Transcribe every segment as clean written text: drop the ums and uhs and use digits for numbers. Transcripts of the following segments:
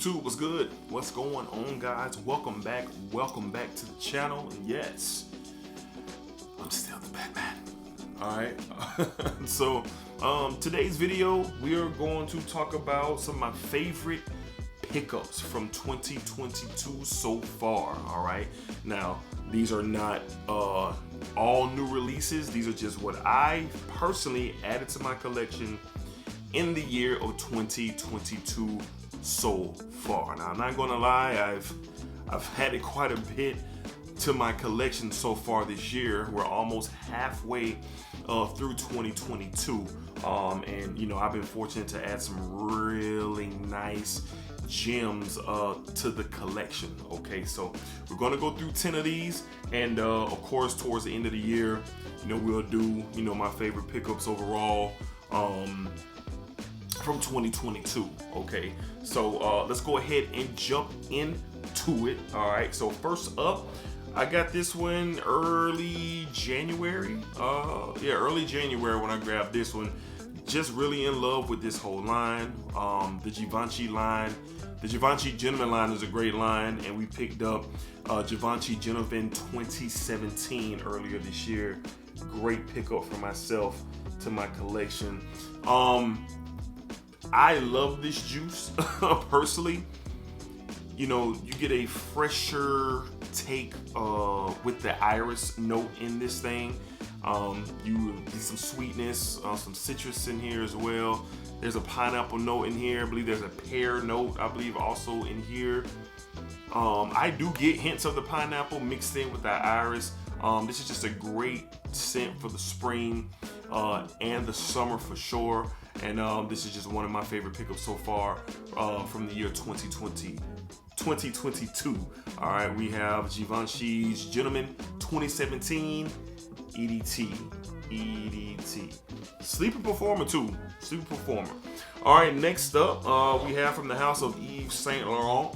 YouTube, what's good? What's going on, guys? Welcome back to the channel. Yes, I'm still the Batman. Alright, so today's video, we are going to talk about some of my favorite pickups from 2022 so far. Alright, now these are not all new releases. These are just what I personally added to my collection in the year of 2022 so far. Now, I'm not gonna lie, I've added quite a bit to my collection so far this year. We're almost halfway through 2022, and you know, I've been fortunate to add some really nice gems to the collection. Okay, so we're gonna go through 10 of these, and of course towards the end of the year, you know, we'll do, you know, my favorite pickups overall from 2022. Okay, so let's go ahead and jump into it. All right, so first up, I got this one early January. Early January when I grabbed this one. Just really in love with this whole line. The Givenchy line. The Givenchy Gentleman line is a great line, and we picked up Givenchy Gentleman 2017 earlier this year. Great pickup for myself to my collection. I love this juice personally. You know, you get a fresher take with the iris note in this thing. You get some sweetness, some citrus in here as well. There's a pineapple note in here. I believe there's a pear note, I believe, also in here. I do get hints of the pineapple mixed in with that iris. This is just a great scent for the spring and the summer for sure. And this is just one of my favorite pickups so far from the year 2022. All right, we have Givenchy's Gentleman 2017 EDT. Sleeping Performer too. Sleeping Performer. All right, next up, we have from the house of Yves Saint Laurent.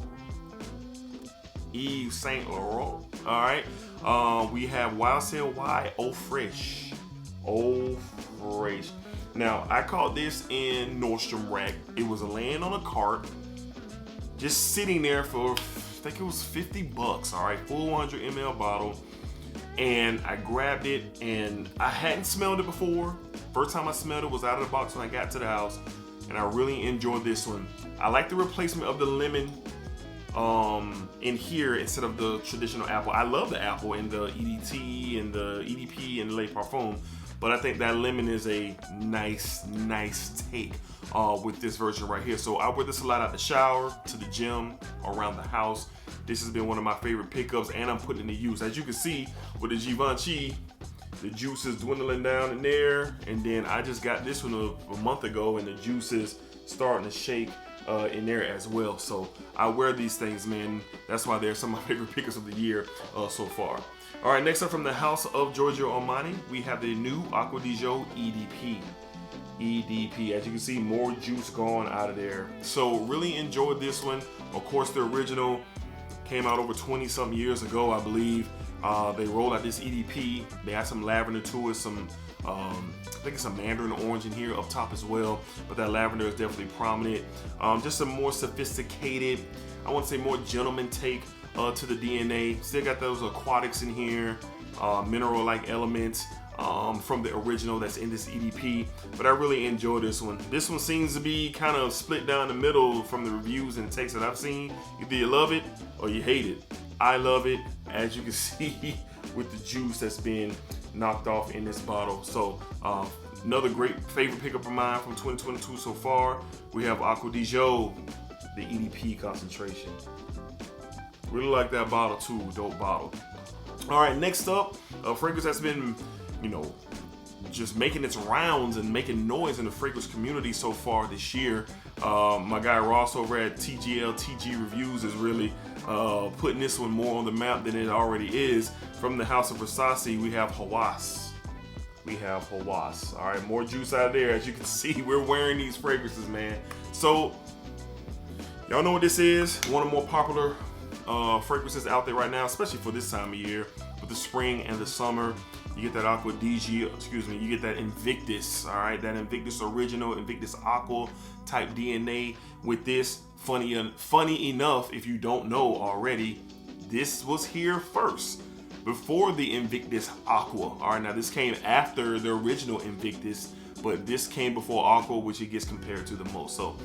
Yves Saint Laurent. All right, we have YSL Y Eau Fresh. Eau Fresh. Now, I caught this in Nordstrom Rack. It was laying on a cart, just sitting there for, I think it was 50 bucks, all right, full 100 ml bottle. And I grabbed it, and I hadn't smelled it before. First time I smelled it was out of the box when I got to the house, and I really enjoyed this one. I like the replacement of the lemon in here instead of the traditional apple. I love the apple in the EDT and the EDP and the Le Parfum, but I think that lemon is a nice take with this version right here. So I wear this a lot out the shower, to the gym, around the house. This has been one of my favorite pickups, and I'm putting it to use. As you can see with the Givenchy, the juice is dwindling down in there, and then I just got this one a month ago, and the juice is starting to shake in there as well. So I wear these things, man. That's why they're some of my favorite pickups of the year so far. All right, next up from the house of Giorgio Armani, we have the new Aqua Dijo Edp. As you can see, more juice gone out of there. So really enjoyed this one. Of course, the original came out over 20 something years ago, I believe. They rolled out this EDP. They had some lavender to it, some I think it's some mandarin orange in here up top as well, but that lavender is definitely prominent. Just a more sophisticated, I want to say more gentleman take to the DNA. Still got those aquatics in here, mineral-like elements from the original that's in this EDP, but I really enjoy this one. This one seems to be kind of split down the middle from the reviews and takes that I've seen. Either you love it or you hate it. I love it, as you can see with the juice that's been knocked off in this bottle. So another great favorite pickup of mine from 2022 so far. We have Aqua Dijo, the EDP concentration. Really like that bottle too, dope bottle. All right, next up, a fragrance that's been, you know, just making its rounds and making noise in the fragrance community so far this year. My guy Ross over at TG Reviews is really putting this one more on the map than it already is. From the house of Versace, we have Hawas. All right, more juice out there. As you can see, we're wearing these fragrances, man. So y'all know what this is. One of the more popular fragrances out there right now, especially for this time of year, with the spring and the summer. You get that Aqua Dijo, excuse me, you get that Invictus, all right? That Invictus original, Invictus Aqua type DNA with this. Funny enough, if you don't know already, this was here first, before the Invictus Aqua. All right, now this came after the original Invictus, but this came before Aqua, which it gets compared to the most. So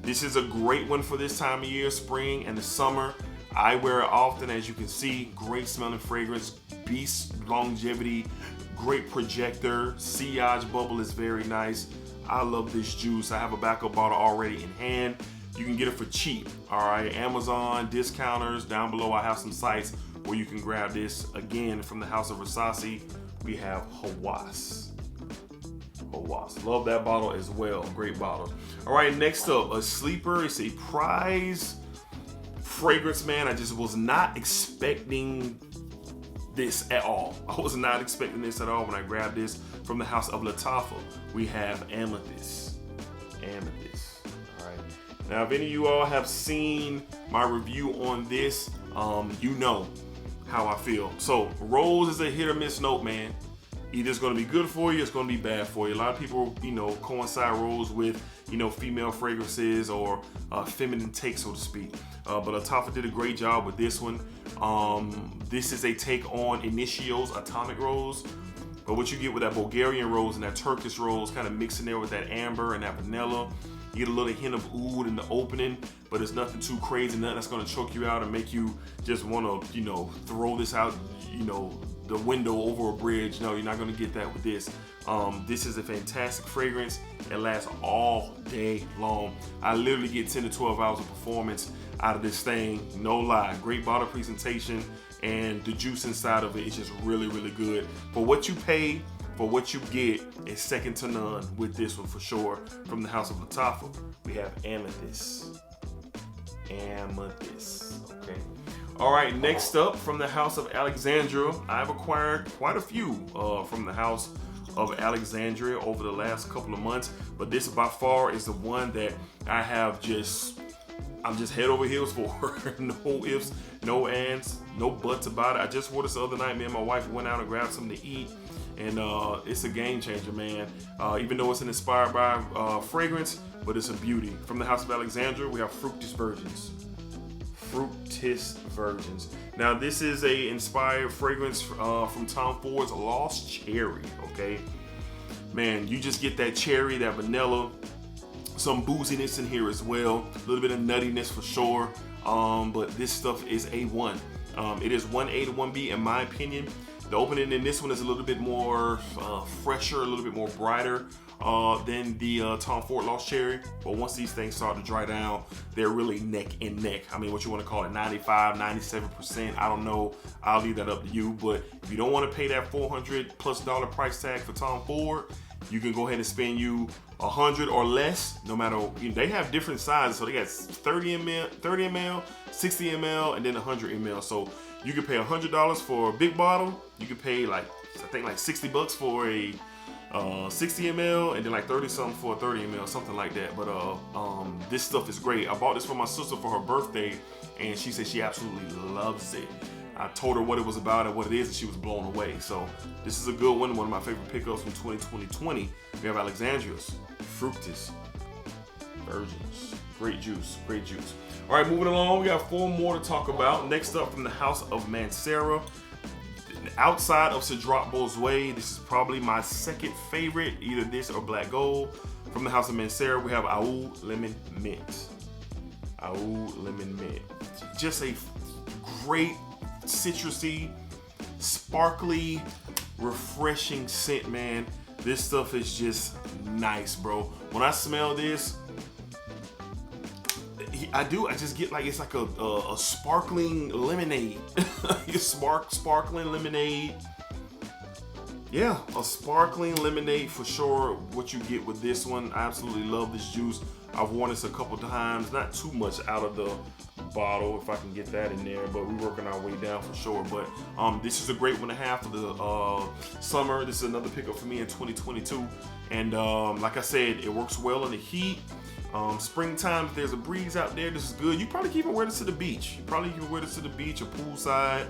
this is a great one for this time of year, spring and the summer. I wear it often, as you can see. Great smelling fragrance, beast longevity, great projector. Sillage bubble is very nice. I love this juice. I have a backup bottle already in hand. You can get it for cheap, all right? Amazon, discounters, down below I have some sites where you can grab this. Again, from the House of Versace, we have Hawass. Love that bottle as well, great bottle. All right, next up, a sleeper. It's a prize fragrance, man. I just was not expecting this at all. I was not expecting this at all when I grabbed this from the House of Lattafa. We have Amethyst. All right. Now, if any of you all have seen my review on this, you know how I feel. So, rose is a hit or miss note, man. Either it's going to be good for you, it's going to be bad for you. A lot of people, you know, coincide rose with, you know, female fragrances or feminine take, so to speak. But Lattafa did a great job with this one. This is a take on Initio's Atomic Rose. But what you get with that Bulgarian rose and that Turkish rose kind of mixing there with that amber and that vanilla, you get a little hint of oud in the opening, but it's nothing too crazy, nothing that's going to choke you out and make you just want to, you know, throw this out, you know, the window over a bridge. No, you're not going to get that with this. This is a fantastic fragrance. It lasts all day long. I literally get 10 to 12 hours of performance out of this thing. No lie. Great bottle presentation, and the juice inside of it is just really, really good. For what you pay, for what you get, is second to none with this one for sure. From the House of Lattafa, we have Amethyst. Okay. All right, next up from the House of Alexandria, I've acquired quite a few from the House of Alexandria over the last couple of months, but this by far is the one that I'm just head over heels for. No ifs, no ands, no buts about it. I just wore this the other night. Me and my wife went out and grabbed something to eat, and it's a game changer, man. Even though it's an inspired by fragrance, but it's a beauty. From the House of Alexandria, we have Fructis Virgins. Now, this is a inspired fragrance from Tom Ford's Lost Cherry, okay? Man, you just get that cherry, that vanilla, some booziness in here as well, a little bit of nuttiness for sure, but this stuff is A1. It is 1A to 1B in my opinion. The opening in this one is a little bit more fresher, a little bit more brighter than the Tom Ford Lost Cherry. But once these things start to dry down, they're really neck and neck. I mean, what you want to call it, 95, 97%. I don't know. I'll leave that up to you. But if you don't want to pay that $400+ price tag for Tom Ford, you can go ahead and spend you $100 or less, no matter, they have different sizes. So they got 30 ml, 60 ml, and then 100 ml. So you can pay $100 for a big bottle. You can pay like $60 for a 60 ml, and then like 30 something for a 30 ml, something like that. But this stuff is great. I bought this for my sister for her birthday, and she said she absolutely loves it. I told her what it was about and what it is, and she was blown away. So this is a good one of my favorite pickups from 2020. We have Alexandria's Fructis Virgins. Great juice. All right, moving along, we got 4 more to talk about. Next up, from the House of Mancera, outside of Cedroc Bosway, this is probably my second favorite, either this or Black Gold. From the House of Mancera, we have Oud Lemon Mint. Just a great citrusy, sparkly, refreshing scent, man. This stuff is just nice, bro. When I smell this, I just get like, it's like a sparkling lemonade. Sparkling lemonade. Yeah, a sparkling lemonade for sure. What you get with this one, I absolutely love this juice. I've worn this a couple times, not too much out of the bottle, if I can get that in there, but we're working our way down for sure. But this is a great one to have for the summer. This is another pickup for me in 2022, and like I said, it works well in the heat. Springtime, if there's a breeze out there, this is good. You probably can even wear this to the beach. Or poolside.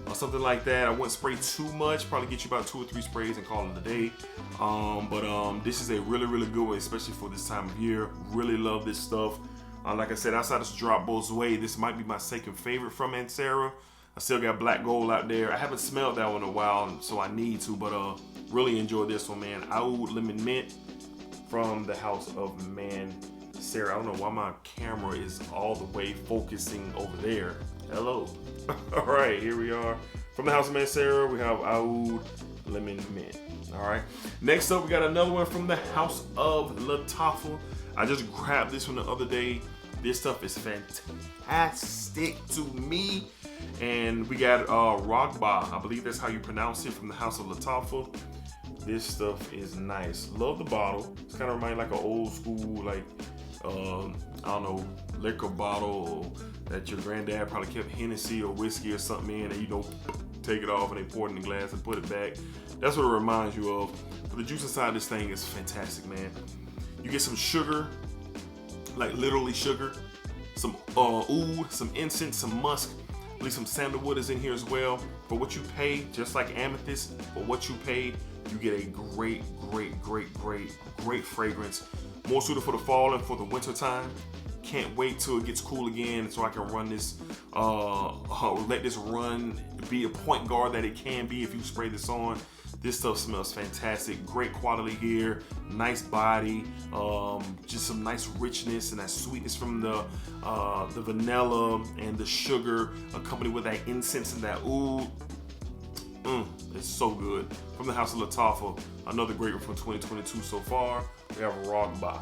or something like that. I wouldn't spray too much, probably get you about 2 or 3 sprays and call it a day. But this is a really, really good one, especially for this time of year. Really love this stuff. Like I said, outside of Drop Bows Away, this might be my second favorite from Mancera. I still got Black Gold out there. I haven't smelled that one in a while, so I need to, but really enjoy this one, man. Oud Lemon Mint from the house of Mancera. I don't know why my camera is all the way focusing over there. Hello. All right, here we are. From the house of Mancera, we have Oud Lemon Mint. All right. Next up, we got another one from the house of Lattafa. I just grabbed this one the other day. This stuff is fantastic to me. And we got Rogba, I believe that's how you pronounce it, from the house of Lattafa. This stuff is nice. Love the bottle. It's kind of remind like an old school, like, I don't know, liquor bottle that your granddad probably kept Hennessy or whiskey or something in, and you know, take it off and they pour it in the glass and put it back. That's what it reminds you of. But the juice inside this thing is fantastic, man. You get some sugar, like literally sugar, some oud, some incense, some musk. I believe some sandalwood is in here as well. For what you pay, just like Amethyst, for what you pay, you get a great, great, great, great, great fragrance. More suited for the fall and for the winter time. Can't wait till it gets cool again so I can run this, let this run, be a point guard that it can be if you spray this on. This stuff smells fantastic. Great quality here, nice body, just some nice richness and that sweetness from the vanilla and the sugar, accompanied with that incense and that oud. It's so good. From the house of Lattafa, another great one from 2022 so far. We have Rogba.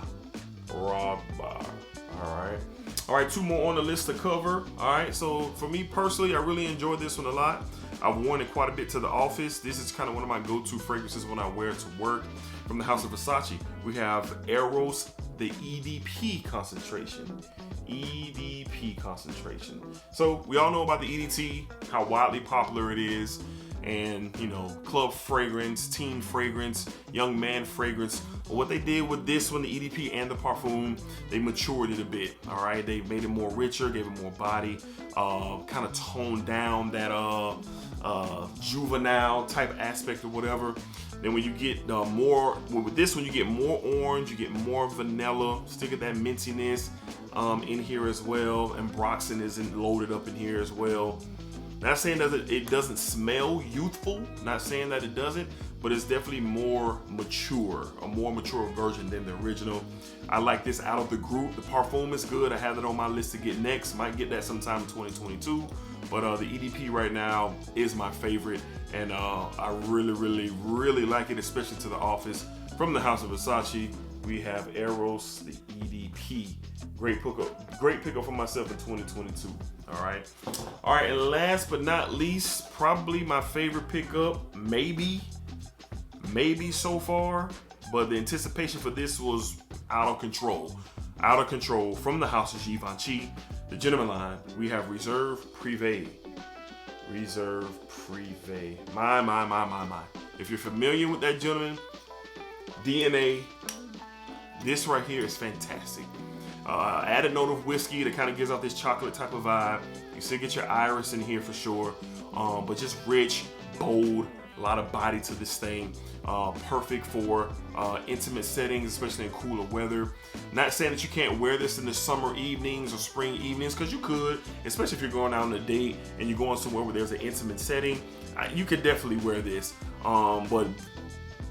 All right, 2 more on the list to cover. All right, so for me personally, I really enjoyed this one a lot. I've worn it quite a bit to the office. This is kind of one of my go-to fragrances when I wear it to work. From the house of Versace, we have Eros, the EDP concentration. EDP concentration. So we all know about the EDT, how widely popular it is. And, you know, club fragrance, teen fragrance, young man fragrance. But what they did with this one, the EDP and the parfum, they matured it a bit, all right? They made it more richer, gave it more body, kind of toned down that juvenile type aspect or whatever. Then when you get with this one, you get more orange, you get more vanilla, still get that mintiness in here as well. And Broxton isn't loaded up in here as well. Not saying that it doesn't smell youthful, not saying that it doesn't, but it's definitely more mature, a more mature version than the original. I like this out of the group. The parfum is good. I have it on my list to get next. Might get that sometime in 2022. But the EDP right now is my favorite, and I really, really, really like it, especially to the office. From the house of Versace, we have Eros, the EDP. Great pickup for myself in 2022. All right, and last but not least, probably my favorite pickup, maybe so far, but the anticipation for this was out of control. From the house of Givenchy, the Gentleman line, we have Reserve Privé. My. If you're familiar with that Gentleman DNA, this right here is fantastic. Add a note of whiskey that kind of gives out this chocolate type of vibe. You still get your iris in here for sure, but just rich, bold, a lot of body to this thing. Perfect for intimate settings, especially in cooler weather. Not saying that you can't wear this in the summer evenings or spring evenings, because you could, especially if you're going out on a date and you're going somewhere where there's an intimate setting. You could definitely wear this, but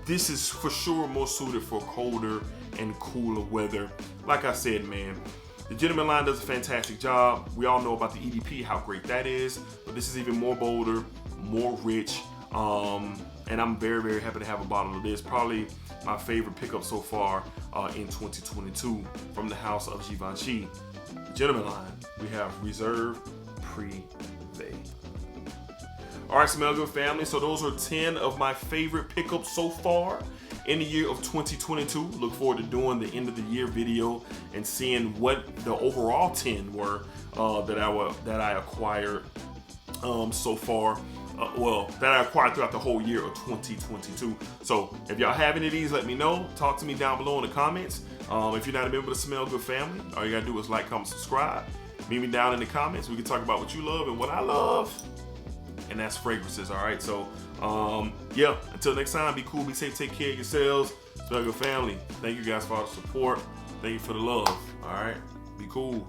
this is for sure more suited for colder and cooler weather. Like I said, man, the Gentleman line does a fantastic job. We all know about the EDP, how great that is, but this is even more bolder, more rich, and I'm very, very happy to have a bottle of this. Probably my favorite pickup so far in 2022 from the house of Givenchy. The Gentleman line, we have Reserve Privé. All right, Smell Good family, so those are 10 of my favorite pickups so far in the year of 2022. Look forward to doing the end of the year video and seeing what the overall 10 were that I acquired so far. That I acquired throughout the whole year of 2022. So if y'all have any of these, let me know. Talk to me down below in the comments. If you're not a member of the Smell Good family, all you gotta do is like, comment, subscribe. Meet me down in the comments. We can talk about what you love and what I love. and that's fragrances. All right, so yeah, until next time, be cool, be safe, take care of yourselves, spell your family. Thank you guys for all the support. Thank you for the love. All right, be cool.